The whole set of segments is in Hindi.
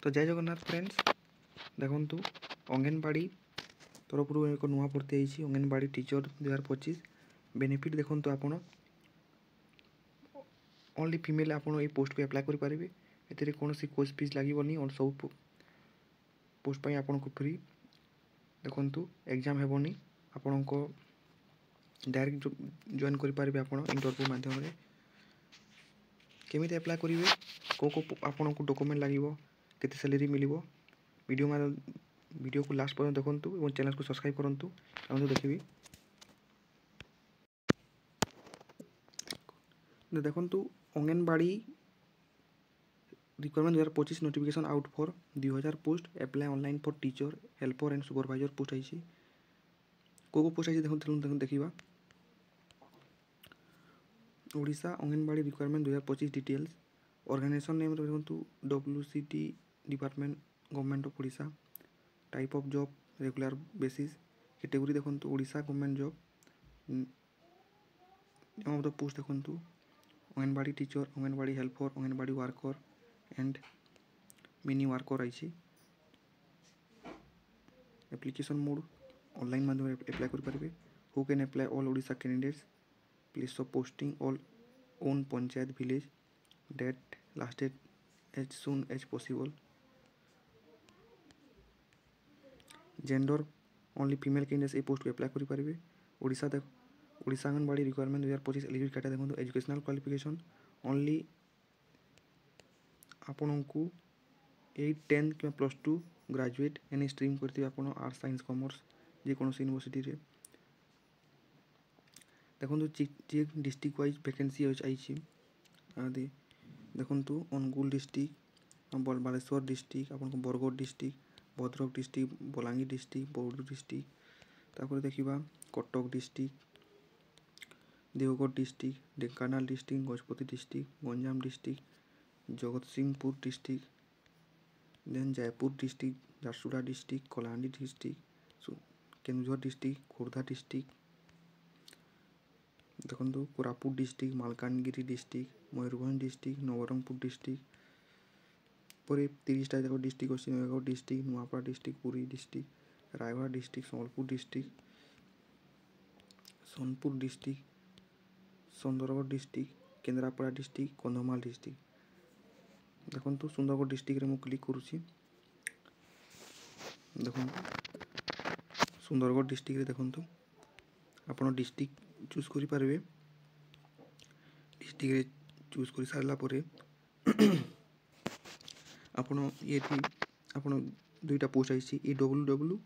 तो जय जगन्नाथ फ्रेंड्स देखु अंगनवाड़ी तरफ एक नुआ भर्ती होती अंगनवाड़ी टीचर 2025 बेनिफिट देखो आपण ओनली फीमेल आप पोस्ट को अप्लाई करेंगे ए कौन कोर्स फीस लगे और सब पोस्ट आपन को फ्री देखु एग्जाम हेनी आपण को डायरेक्ट जॉइन करेंगे आप इंटरव्यू मध्यम केमी अप्लाई करेंगे को आपन को डॉक्यूमेंट लगे केते सैलरी मिलिबो वीडियो को लास्ट पर्यंत देखंतु और चैनल को सब्सक्राइब करंतु हम देखिबी देखंतु Anganwadi requirement 2025 notification out for 2000 post apply online for teacher helper and supervisor post आई को पोस्ट आई देखो देखिबा Odisha anganwadi requirement 2025 details organization name देखो WCT department government of Odisha type of job regular basis category देखो Odisha government job of the post देखो Anganwadi teacher Anganwadi helper Anganwadi worker and mini worker आई एप्लिकेशन मोड ऑनलाइन माध्यम अप्लाई करेंगे who can apply all Odisha candidates place of posting all own panchayat village date last date as soon as possible gender only female candidates a post को अप्लाई करेंगे ओडिशा अंगनवाड़ी रिक्वायरमेंट 2025 एलिजिबल कैटा देखो एजुकेशनल क्वालिफिकेशन ओनली आपण को 8 10 कि +2 ग्रेजुएट एनी स्ट्रीम करते आप आर्ट्स साइंस कॉमर्स जेकोसी यूनिवर्सिटी रे देखो डिस्ट्रिक्ट वाइज वैकेंसी आई आदि देखो अनुगुल डिस्ट्रिक्ट बालेश्वर डिस्ट्रिक्ट आपन Bargarh district Bhadrak district Balangir district Boudh district तापर देखिबा Cuttack district Deogarh district Dhenkanal district Gajapati district Ganjam district Jagatsinghpur district then Jaipur district Jharsuguda district Kalahandi district Kendujhar district Khordha district देखो Koraput district Malkangiri district Mayurbhanj district Nabarangpur district पर 30टा देखो डिस्ट्रिक्ट अच्छी Nayagarh district Nuapada district Puri district Raigarh district Sambalpur district Sonepur district Sundargarh district Kendrapara district Kandhamal district देखो सुंदरगढ़ डिस्ट्रिक्ट में क्लिक करुँची देखो सुंदरगढ़ डिस्ट्रिक्ट देखो आप डिस्ट्रिक्ट चूज करेंगे डिस्ट्रिक्ट चूज कर सारापर आपड़ ये आपड़ दुईटा post I EWW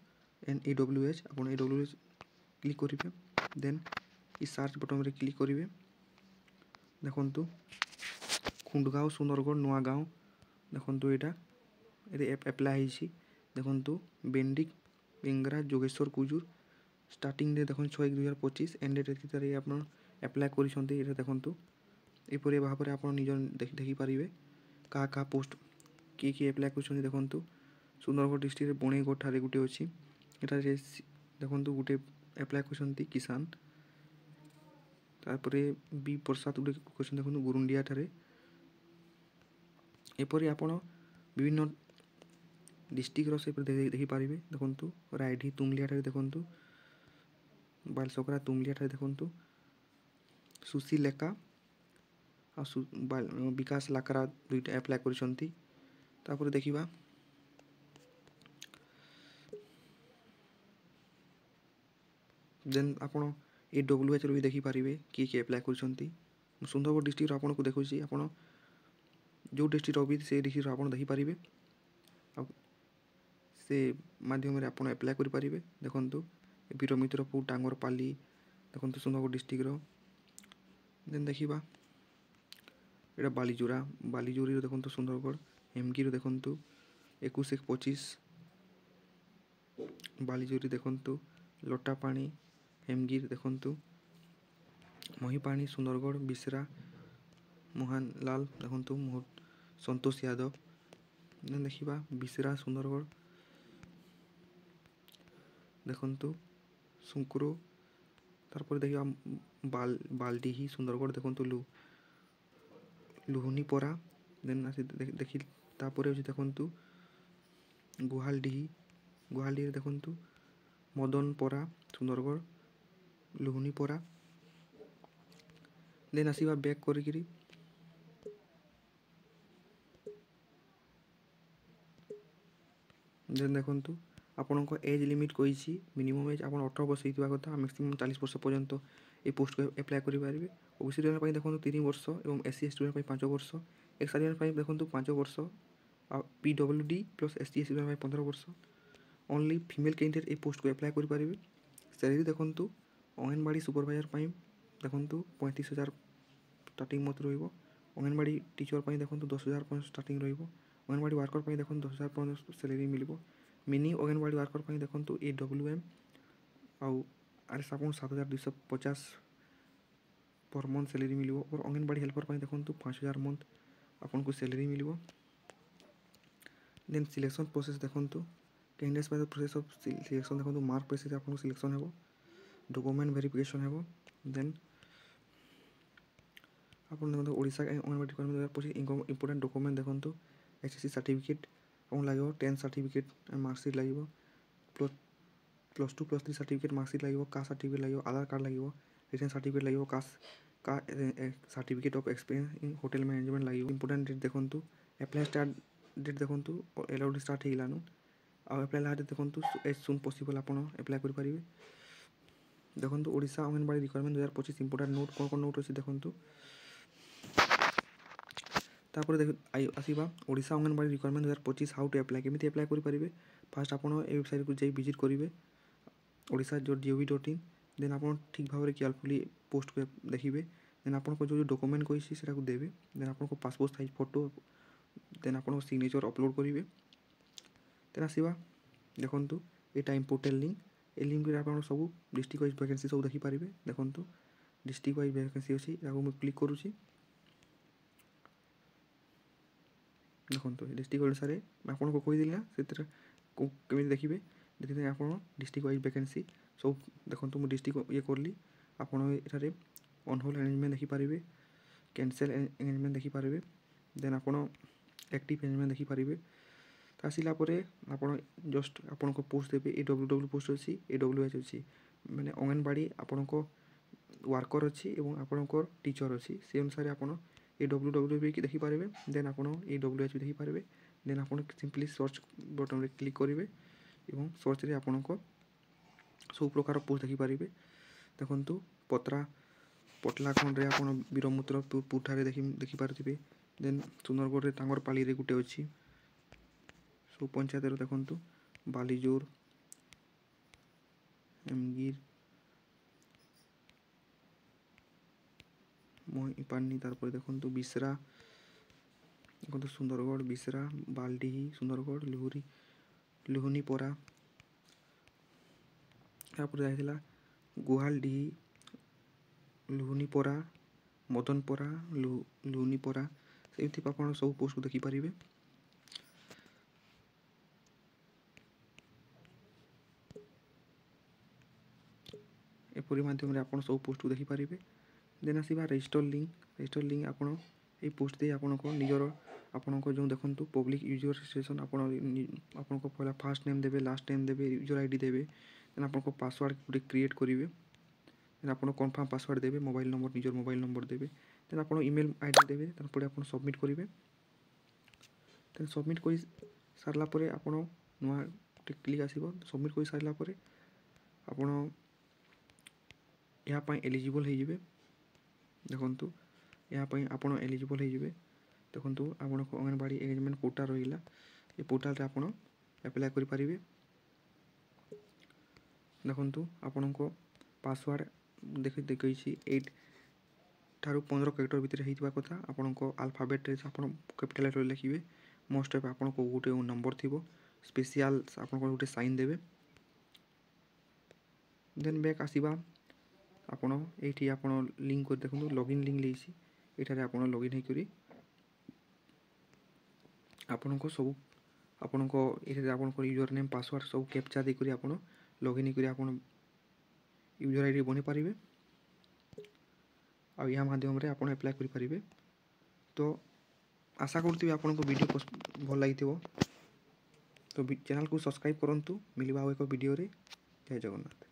and EWH आप EWH क्लिक करेंगे देन ये सर्च बटन में क्लिक करेंगे देखो खुंडगाँव सुंदरगढ़ नुआ गाँव देखो यहाँ एप्लाई देखो Benedict Bengra Jogeshwar Kujur starting day देखो 6/1/2025 एंड डेट आप एप्लाई कर देखो यहपरी भाव में आप निज देखिपारे क्या पोस्ट किए एप्लाई कर देखो सुंदरगढ़ डिस्ट्रिक्ट बणईगढ़ ठारे गोटे अच्छी यहाँ देखो गोटे एप्लाई कर किसान तापर बी प्रसाद गोटे क्वेश्चन देखो गुरुंडिया ठारे एपरी आप विभिन्न डिस्ट्रिक्ट देखिपारे देखो रायडी तुमलिया ठारे देखो बालसकरा तुमलिया ठारे देखो सुशीलेखा विकास लाकरा दुईटा एप्लाई कर देखा देन आप EWH भी देखिपारे किए एप्लाई कर सुंदरगढ़ डिस्ट्रिक्ट आपन को देखुची आप जो डिस्ट्रिक्ट भी से डिस्ट्रिक्ट आप देखिपारे से माध्यम आप एप्लाई करेंगे देखो वीरमित्रपुर टांगरपाली देखो सुंदरगढ़ डिस्ट्रिक्ट देन देखा यहाँ बालीजोरी देखो सुंदरगढ़ हेमगिरी देखो 21-25 बालीजोरी देखो लटापाणी हेमगिर देखो महीपाणी सुंदरगढ़ बिसरा मोहनलाल देखो संतोष यादव देन देखा बिसरा सुंदरगढ़ देखो सुंकुरो तारपर देखा बालडीही सुंदरगढ़ देखो लुहनीपरा देन देखी देखो गुहालडीही देखंतु मदनपरा सुंदरगढ़ लुहनीपरा देन आसीबा बैक करिकिरी देन देखंतु आपनक एज लिमिट कही मिनिमम एज आप 18 वर्ष होता कथा मैक्सिमम 40 वर्ष पर्यंत ये पोस्ट को एप्लाय करेंगे। ओबीसी स्टूडेंट देखो 3 वर्ष और एससी स्टूडेंट 5 वर्ष एक्स सर्विसमेंट देखो 5 वर्ष आ पीडब्ल्यूडी प्लस एसटी स्टूडेंट 15 वर्ष ओनली फीमेल कैंडिडेट ये पोस्ट को एप्लाय करेंगे। सैलरी देखो अंगनवाड़ी सुपरवाइजर देखो 35,000 स्टार्टिंग मत रंगनवाड़ी टीचर देखो 10,000 स्टार्टिंग अंगनवाड़ी वर्कर देखो 10,000 सैलरी मिल मिनी अंगनवाड़ी वर्कर देखो AWM आउ आरएस आप 7,250 पर मंथ सैलरी मिल और अंगनवाड़ी हेल्पर देखो 5,000 मंथ आपन को सैलरी मिल। देन सिलेक्शन प्रोसेस देखो कैंडिडेट्स प्रोसेस ऑफ सिलेक्शन देखो मार्क बेसिस आपन सिलेक्शन हो डॉक्यूमेंट वेरिफिकेशन हो। देन आपन देखो Odisha anganwadi requirement important document देखो एसएससी सर्टिफिकेट आपन लगे 10 सर्टिफिकेट मार्कशीट लगे +2 +3 सर्टिफिकेट मार्कशीट लगे कास्ट सर्टिफिकेट लगे आधार कार्ड लगे रिटर्न सर्टिफिकेट लगे कास्ट का certificate of experience in hotel management लगे। इंपोर्टेंट डेट देखो एप्लाई स्टार्ट डेट देखो अलाउड स्टार्ट होगलानु आ एप्लाई लास्ट डेट देखो एज सुन पॉसिबल आप एप्लाई कर पारे। देखो Odisha anganwadi requirement 2025 important note कौन नोट अच्छे देखो आसवा Odisha anganwadi requirement 2025 how to apply केमी एप्लाई करेंगे। फास्ट आप वेबसाइट को जाई विजिट करेंगे odisha.gov.in देन आप ठीक भाव में केयरफुली पोस्ट को देखिए। देन आपको जो डॉक्यूमेंट कही देवे देन आपको पासपोर्ट साइज फोटो देन आप सिग्नेचर अपलोड करेंगे। देन आसवा देखो यहाँ इम्पोर्टेंट लिंक ए लिंक आप सब डिस्ट्रिक्ट वाइज वैकेंसी सब देखिपारे। देखो डिस्ट्रिक्ट वाइज वैकेंसी अच्छी मुझे क्लिक करुँची देखो डिस्ट्रिक्ट अनुसार आपको कहीदेली ना से कमी देखिए देखिए आप डिस्ट्रिक्ट वाइज वैकेंसी सब देखो मुझे डिस्ट्रिक्ट ये करली आपड़ ये ऑनहोल्ड एरेंजमेंट देखिपारे कैंसल एरेंजमेंट देखिपारे देन आप एक्टिव एरेंजमेंट देखिपारे। तो आसला आप जस्ट आपन को पोस्ट देवे AWW पोस्ट अच्छी AWH अच्छी मैंने अंगनवाड़ी आपण को वर्कर अच्छी और आपणकर टीचर अच्छी से अनुसार आप AWW की देखिपारे। देन आप AWH भी देखिपारे देन आप सिंपली सर्च बटन में क्लिक करेंगे और सर्च रे आपन को सब प्रकार पोस्ट देखिपारे। देखो पटलाखंड रे आप वीरमुत्रपुर ठारे देखिपारे देन सुंदरगढ़ तांगरपाली रे गुटे अच्छी सब पंचायत देखो बालीजोर एमगिर पानी तारपर देखो बिसरा देखो सुंदरगढ़ बिसरा बालडीही सुंदरगढ़ लुहनीपरा जाइला गुहालडीही लुहनीपरा मदनपरा लुहनीपरा से आप सब पोस्ट को देखिपारे। एपरी माध्यम आप सब पोस्ट को देखिपारे। देन आसवा रजिस्टर लिंक आप पोस्ट दे आपन को निजर आपन को जो देखो पब्लिक यूजर रजिस्ट्रेशन आपन को पहला फास्ट नेम देवे लास्ट नेम देवे यूजर आईडी देवे देन आपन को पासवर्ड गोटे क्रिएट करेंगे देन आप कन्फर्म पासवर्ड देवे मोबाइल नंबर निजर मोबाइल नंबर देवे देन आप ईमेल आईडी देवे तारपर आप सबमिट करेंगे। देन सबमिट कर सारापर आप नुआ क्लिक आसो सबमिट कर सारापर आप यहाँ एलिजिबल हो देखो यहाँ आप एलिजिबल हो देखो आप अंगनवाड़ी एंगेजमेंट कोटा रहा ये पोर्टाल आप एप्लाय करेंगे। देखो आपण को पासवर्ड देखी 8 ठारू 15 कैरेक्टर भितर होता कथा आपण को अल्फाबेट कैपिटल लेटर लिखिए मोस्ट ऑफ आपन को गोटे नंबर थी स्पेशल आपन को गोटे साइन देवे। देन बैक आसवा आपण ये आप लिंक कर देखो लॉगिन लिंक लेसी ये आप लॉगिन होकर आपण को सब आपण को ये आप यूजर नेम पासवर्ड सब कैप्चा देकर आप लॉगिन कर आप यूजर आईडी बनी पारे आ या माध्यम रे आपण एप्लाय करि पारिबे। तो आशा करथि आपन को वीडियो भल लगी तो चैनल को सब्सक्राइब करंतु मिलवा एक वीडियो रे। जय जगन्नाथ।